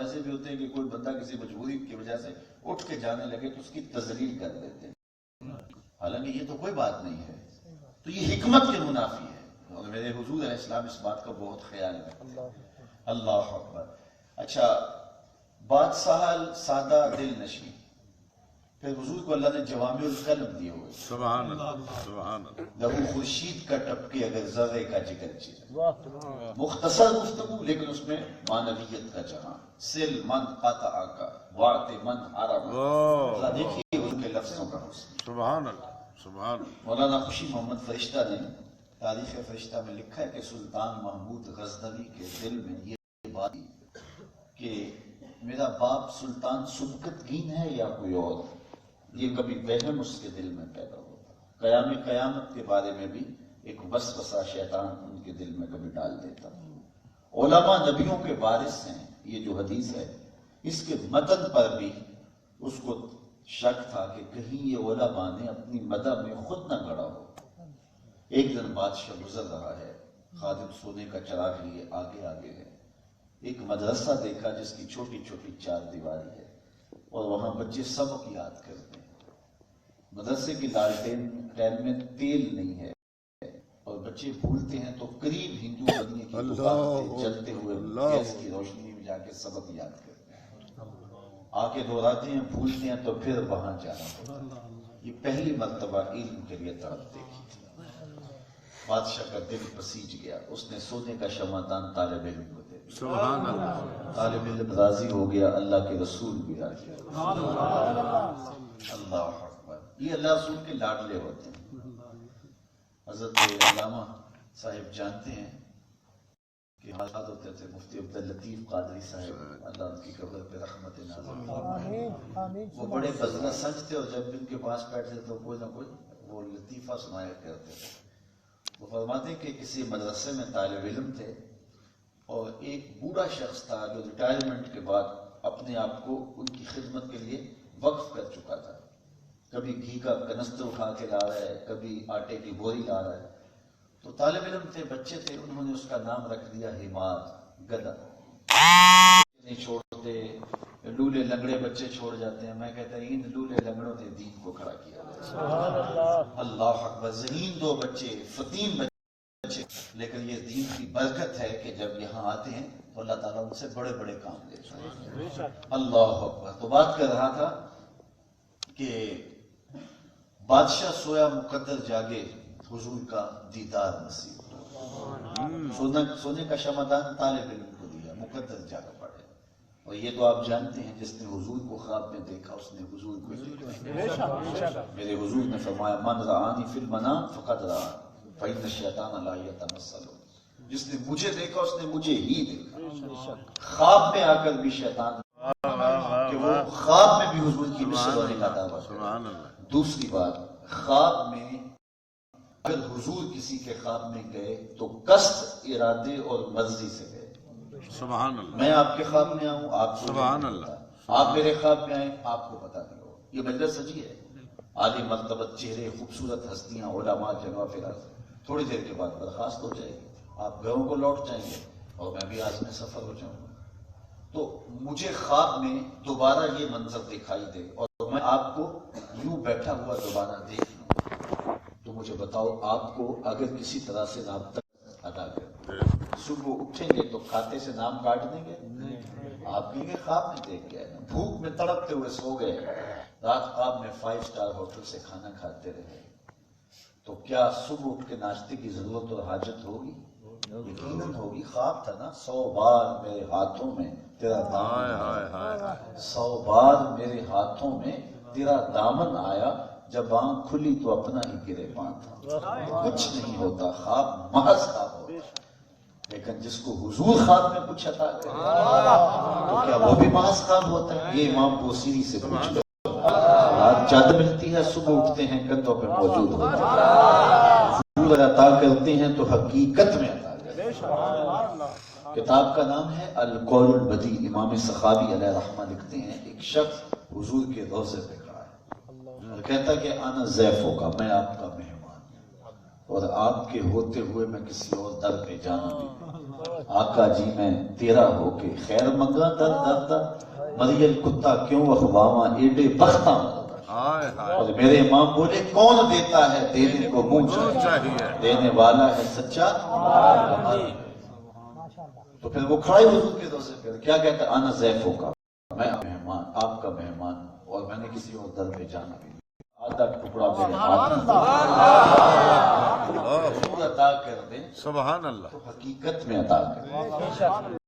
ایسے بھی ہوتے ہیں کہ کوئی بندہ کسی مجبوری کی وجہ سے اٹھ کے جانے لگے تو اس کی تذلیل کر دیتے ہیں، حالانکہ یہ تو کوئی بات نہیں ہے، تو یہ حکمت کے منافی ہے، اور میرے حضور علیہ السلام اس بات کا بہت خیال رکھتے ہیں۔ اللہ اکبر۔ اچھا، بات سہل، سادہ، دل نشین، پھر حضور کو اللہ نے جوامع الکلم دیے ہوئے، سبحان اللہ سبحان اللہ۔ لہو خورشید کا ٹپکے اگر ذرے کا جگر چرے، مختصر گفتگو لیکن اس میں معنویت کا جہاں، سل من قطع کا وعت من حرم، ذرا دیکھیے ان کے لفظوں کا حسن۔ سبحان اللہ سبحان اللہ۔ مولانا خوشی محمد فرشتہ نے تاریخ فرشتہ میں لکھا ہے کہ سلطان محمود غزنوی کے دل میں یہ بات تھی کہ میرا باپ سلطان سبکتگین ہے یا کوئی اور، یہ کبھی وہم اس کے دل میں پیدا ہوتا، قیامت کے بارے میں بھی ایک وسوسہ شیطان ان کے دل میں کبھی ڈال دیتا۔ علماء نبیوں کے وارث ہیں، یہ جو حدیث ہے اس کے متن پر بھی اس کو شک تھا کہ کہیں یہ علماء نے اپنی مدح میں خود نہ گڑا ہو۔ ایک دن بادشاہ گزر رہا ہے، خادم سونے کا چراغ لیے آگے آگے ہے، ایک مدرسہ دیکھا جس کی چھوٹی چھوٹی چار دیواری ہے اور وہاں بچے سبق یاد کرتے ہیں۔ مدرسے کی لالٹین میں تیل نہیں ہے اور بچے بھولتے ہیں تو قریب ہندو بننے کی دکان سے جلتے ہوئے گیس کی روشنی میں جا کے سبق یاد کرتے ہیں، آ کے دہراتے ہیں، بھولتے ہیں تو پھر وہاں جانا ہوتا ہے۔ یہ پہلی مرتبہ علم کے لیے تڑپ دیکھی تھی۔ بادشاہ کا دل پسیج گیا، اس نے سونے کا شمعدان طالب علم کو دے دیا۔ سبحان اللہ۔ طالب علم راضی ہو گیا، اللہ کے رسول بھی راضی ہو گیا۔ اللہ اکبر۔ یہ اللہ رسول کے لاڈلے ہوتے ہیں۔ حضرت علامہ صاحب جانتے ہیں کہ حالات ہوتے تھے، مفتی عبداللطیف قادری صاحب، اللہ ان کی قبر پہ رحمت نازل فرمائے، وہ بڑے بزرگ سنج تھے اور جب بھی ان کے پاس بیٹھتے تو کوئی نہ کوئی وہ لطیفہ سنایا کرتے تھے۔ وہ فرماتے ہیں کہ کسی مدرسے میں طالب علم تھے اور ایک بوڑھا شخص تھا جو ریٹائرمنٹ کے بعد اپنے آپ کو ان کی خدمت کے لیے وقف کر چکا تھا، کبھی گھی کا کنستر اٹھا کے لا رہا ہے، کبھی آٹے کی بوری لا رہا ہے۔ تو طالب علم تھے، بچے تھے، انہوں نے اس کا نام رکھ دیا حمار، گدھا۔ نہیں چھوڑتے، لولے لنگڑے بچے چھوڑ جاتے ہیں، میں کہتا ہوں ان لولے لنگڑوں نے دین کو کھڑا کیا۔ اللہ اکبر۔ ذہین دو بچے، فتیم بچے، لیکن یہ دین کی برکت ہے کہ جب یہاں آتے ہیں تو اللہ تعالیٰ ان سے بڑے بڑے کام لیتے ہیں۔ اللہ اکبر۔ تو بات کر رہا تھا کہ بادشاہ سویا مقدر جاگے، حضور کا دیدار نصیب ہو۔ سونے کا شمعدان طالب علم کو دیا، مقدر جاگ پڑے، اور یہ تو آپ جانتے ہیں جس نے حضور کو خواب میں دیکھا اس نے حضور کو دیکھا۔ میرے حضور نے فرمایا من رآنی فی المنام فقد رآنی فإن الشیطان لا یتمثل، جس نے مجھے دیکھا اس نے مجھے ہی دیکھا۔ خواب میں آ کر بھی شیطان کہ وہ خواب میں بھی حضور کی مثل ہونے کا دعویٰ کرے۔ دوسری بات، خواب میں اگر حضور کسی کے خواب میں گئے تو قصد، ارادے اور مرضی سے گئے۔ سبحان اللہ۔ میں آپ کے خواب میں آؤں، آپ کو سبحان اللہ۔ آپ میرے خواب میں آئیں، آپ کو پتہ نہیں ہو۔ یہ مجلس سجی ہے، عالی مرتبت چہرے، خوبصورت ہستیاں، علماء، جگہ فراز، تھوڑی دیر کے بعد برخاست ہو جائے گی، آپ گھروں کو لوٹ جائیں گے اور میں بھی آج میں سفر ہو جاؤں گا۔ تو مجھے خواب میں دوبارہ یہ منظر دکھائی دے اور میں آپ کو یوں بیٹھا ہوا دوبارہ دیکھ لوں، تو مجھے بتاؤ آپ کو اگر کسی طرح سے رابطہ ادا کر، صبح اٹھیں گے تو کھاتے سے نام کاٹ دیں گے؟ آپ کہیں گے خواب میں دیکھ کے آئے، بھوک میں تڑپتے ہوئے سو گئے، رات خواب میں 5 اسٹار ہوٹل سے کھانا کھاتے رہے، تو کیا صبح اٹھ کے ناشتے کی ضرورت اور حاجت ہوگی؟ یقیناً ہوگی۔ خواب تھا نا، 100 بار میرے ہاتھوں میں تیرا دامن آیا، 100 بار میرے ہاتھوں میں تیرا دامن آیا، جب آنکھ کھلی تو اپنا ہی گریباں تھا۔ کچھ نہیں ہوتا، خواب محض خواب ہوتا، لیکن جس کو حضور خواب میں کچھ عطا کرے تو کیا وہ بھی محض خواب ہوتا ہے؟ یہ امام بوصیری سے پوچھ لو۔ رات چادر ملتی ہے، صبح اٹھتے ہیں کندھوں پہ موجود ہوتا ہے۔ حضور عطا کرتے ہیں تو حقیقت میں عطا کرتے ہیں۔ کتاب کا نام ہے القول البدیع، امام سخاوی علیہ رحمہ لکھتے ہیں ایک شخص حضور کے روضے پہ کھڑا ہے اور کہتا کہ انا ضیفوں کا، میں آپ کا مہمان ہوں اور آپ کے ہوتے ہوئے میں کسی اور در پہ جانا بھی آقا جی میں تیرا ہو کے خیر منگا در دردا مریل کتا کیوں اخواما ایڈے بختہ ہائے ہائے اور میرے امام بولے کون دیتا ہے دینے کو منہ چاہیے دینے والا ہے سچا تو پھر وہ کھڑے حضور کے دوسرے پھر کیا کہتا ہے انا ضیفوں کا میں مہمان آپ کا مہمان ہوں اور میں نے کسی اور در پہ جانا بھی آدھا ٹکڑا میرے ہاتھ حضور عطا کر دیں سبحان اللہ تو حقیقت میں عطا کر دیں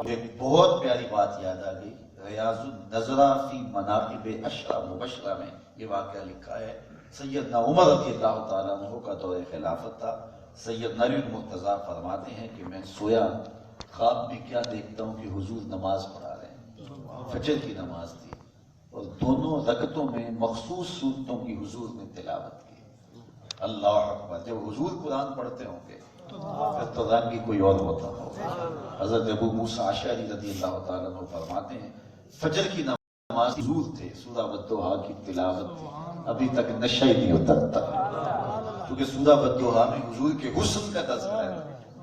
ایک بہت پیاری بات یاد آ گئی ریاض النظرہ فی مناقب اشرا مبشرہ میں یہ واقعہ لکھا ہے سیدنا عمر رضی اللہ تعالیٰ عنہ کا دور خلافت تھا سیدنا علی المرتضیٰ فرماتے ہیں کہ میں سویا خواب میں کیا دیکھتا ہوں کہ حضور نماز پڑھا رہے ہیں فجر کی نماز تھی اور دونوں رکعتوں میں مخصوص صورتوں کی حضور نے تلاوت کی اللہ اکبر جب حضور قرآن پڑھتے ہوں گے پھر تو رنگ کی کوئی اور ہوتا ہوگا حضرت ابو موسیٰ اشعری رضی اللہ تعالیٰ عنہ فرماتے ہیں فجر کی نماز حضور تھے سورہ والضحیٰ کی تلاوت تھی ابھی تک نشہ ہی نہیں اترتا کیونکہ سورہ والضحیٰ میں حضور کے حسن کا تذکرہ ہے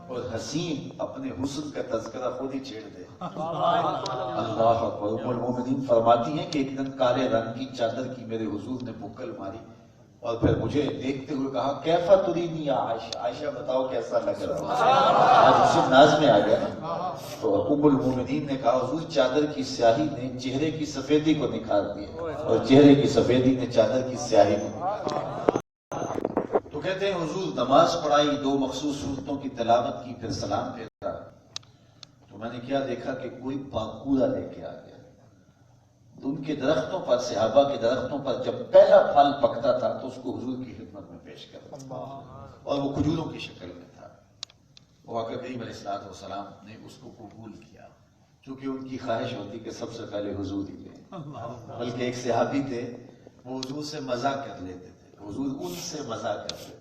اور حسین اپنے حسن کا تذکرہ خود ہی چھیڑ دے اللہ اکبر ام المومنین فرماتی ہیں کہ ایک دن کالے رنگ کی چادر کی میرے حضور نے بکل ماری اور پھر مجھے دیکھتے ہوئے کہا کیفا ترینی یا عائشہ عائشہ بتاؤ کیسا لگ رہا آج اسے ناز میں آ گیا تو ام المومنین نے کہا حضور چادر کی سیاہی نے چہرے کی سفیدی کو نکھار دیا اور چہرے کی سفیدی نے چادر کی سیاہی کو نکھار دیا تو کہتے ہیں حضور نماز پڑھائی دو مخصوص صورتوں کی تلاوت کی پھر سلام پھیرا تو میں نے کیا دیکھا کہ کوئی باکورہ لے کے آ گیا ان کے درختوں پر صحابہ کے درختوں پر جب پہلا پھل پکتا تھا تو اس کو حضور کی خدمت میں پیش کرتا اور وہ کھجوروں کی شکل میں تھا وہ آقا کریم علیہ السلام نے اس کو قبول کیا چونکہ ان کی خواہش ہوتی کہ سب سے پہلے حضور ہی لیں بلکہ ایک صحابی تھے وہ حضور سے مزاح کر لیتے تھے حضور ان سے مزاح کر لیتے تھے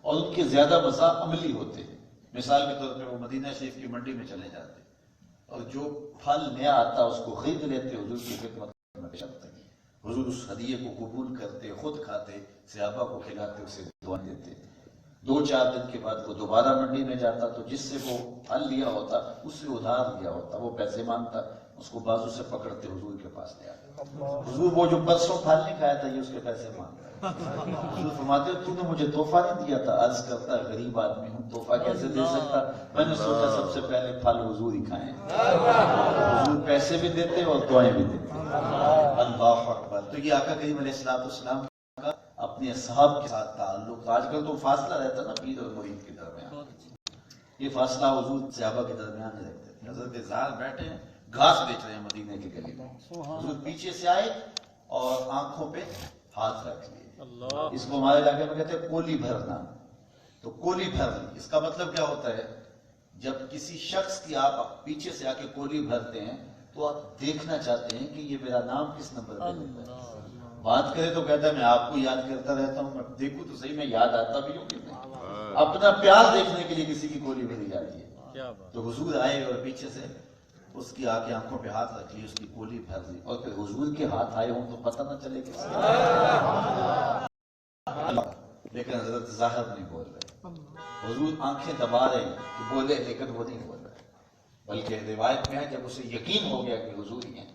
اور ان کے زیادہ مزاح عملی ہوتے ہیں مثال کے طور پہ وہ مدینہ شریف کی منڈی میں چلے جاتے اور جو پھل نیا آتا اس کو خرید لیتے حضور کی خدمت میں پیش کرتے حضور اس ہدیے کو قبول کرتے خود کھاتے صحابہ کو کھلاتے اسے دعا دیتے 2-4 دن کے بعد وہ دوبارہ منڈی میں جاتا تو جس سے وہ پھل لیا ہوتا اس سے ادھار لیا ہوتا وہ پیسے مانگتا اس کو بازو سے پکڑتے حضور کے پاس لے آتے حضور وہ جو پرسوں پھل نہیں کھایا تھا یہ اس کے پیسے مانگتا حضور فرماتے تو نے مجھے تحفہ نہیں دیا تھا عرض کرتا غریب آدمی ہوں تحفہ کیسے دے سکتا میں نے سوچا سب سے پہلے پھل حضور ہی کھائیں حضور پیسے بھی دیتے اور دعائیں بھی دیتے اللہ اکبر تو یہ آقا کریم علیہ السلام کا اپنے اصحاب کے ساتھ تعلق آج کل تو فاصلہ رہتا نا پیر اور مرید کے درمیان یہ فاصلہ حضور صحابہ کے درمیان نہیں رکھتے تھے حضرت زہر بیٹھے ہیں گھاس بیچ رہے ہیں مدینے کے گلی میں حضور پیچھے سے آئے اور آنکھوں پہ ہاتھ رکھ لیے اس کو ہمارے علاقے میں کہتے ہیں کولی بھرنا تو کولی بھر لی اس کا مطلب کیا ہوتا ہے جب کسی شخص کی آپ پیچھے سے آ کے کولی بھرتے ہیں تو آپ دیکھنا چاہتے ہیں کہ یہ میرا نام کس نمبر پہ لکھا ہے بات کرے تو کہتا ہے میں آپ کو یاد کرتا رہتا ہوں دیکھوں تو صحیح میں یاد آتا بھی ہوں کہ نہیں اپنا پیار دیکھنے کے لیے کسی کی کولی بھری جاتی ہے تو حضور آئے اور پیچھے سے اس کی آ کے آنکھوں پہ ہاتھ رکھ لی اس کی کولی بھر لی اور پھر حضور کے ہاتھ آئے ہوں تو پتہ نہ چلے کس لیکن حضرت ظاہر نہیں بول رہے حضور آنکھیں دبا رہے ہیں کہ بولے لیکن وہ نہیں بول رہے بلکہ روایت میں ہے جب اسے یقین ہو گیا کہ حضور ہی ہیں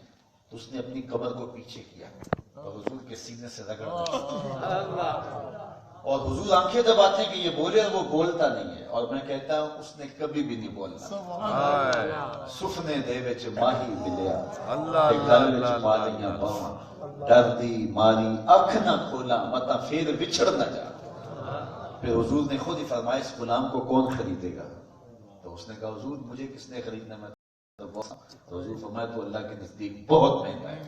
تو اس نے اپنی کمر کو پیچھے کیا اور حضور کے سینے سے رگڑ دیا اور حضور آنکھیں دباتے ہیں کہ یہ بولے اور وہ بولتا نہیں ہے اور میں کہتا ہوں اس نے کبھی بھی نہیں بولنا سفنے دے وچ ماہی ملیا گل وچ مالیاں باواں ڈردی ماری اکھ نہ کھولا متا پھر بچھڑ نہ جا پھر حضور نے خود ہی فرمایا اس غلام کو کون خریدے گا تو اس نے کہا حضور مجھے کس نے خریدنا میں تو حضور فرمایا تو اللہ کے نزدیک بہت مہنگا ہے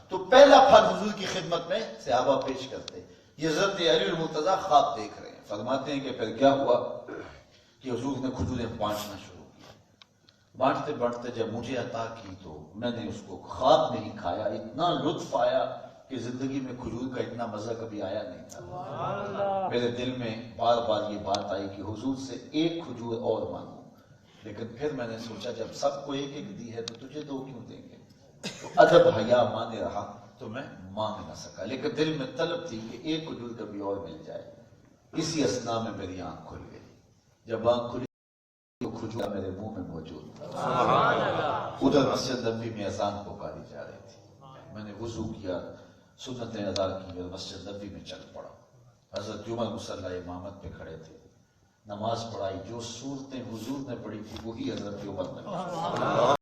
تو پہلا پھل حضور کی خدمت میں صحابہ پیش کرتے یہ حضرت علی المرتضیٰ خواب دیکھ رہے ہیں فرماتے ہیں کہ پھر کیا ہوا کہ حضور نے کھجوریں بانٹنا شروع کیا بانٹتے بانٹتے جب مجھے عطا کی تو میں نے اس کو خواب میں ہی کھایا اتنا لطف آیا کہ زندگی میں کھجور کا اتنا مزہ کبھی آیا نہیں تھا میرے دل میں بار بار یہ بات آئی کہ حضور سے ایک کھجور اور مانگوں لیکن پھر میں نے سوچا جب سب کو ایک ایک دی ہے تو تجھے 2 کیوں دیں گے تو ادب حیا مانے رہا تو میں مانگ نہ سکا لیکن دل میں طلب تھی کہ ایک کھجور کبھی اور مل جائے اسی اثنا میں میری آنکھ کھل گئی جب آنکھ کھلی کھجورا میرے منہ میں موجود تھا. ادھر مسجد نبوی میں اذان پکاری جا رہی تھی. میں نے وضو کیا, سنتیں ادا کی اور مسجد نبوی میں چل پڑا. حضرت جمعہ مصلی امامت پہ کھڑے تھے, نماز پڑھائی. جو صورتیں حضور نے پڑھی تھی وہی حضرت عمر نے پڑھی.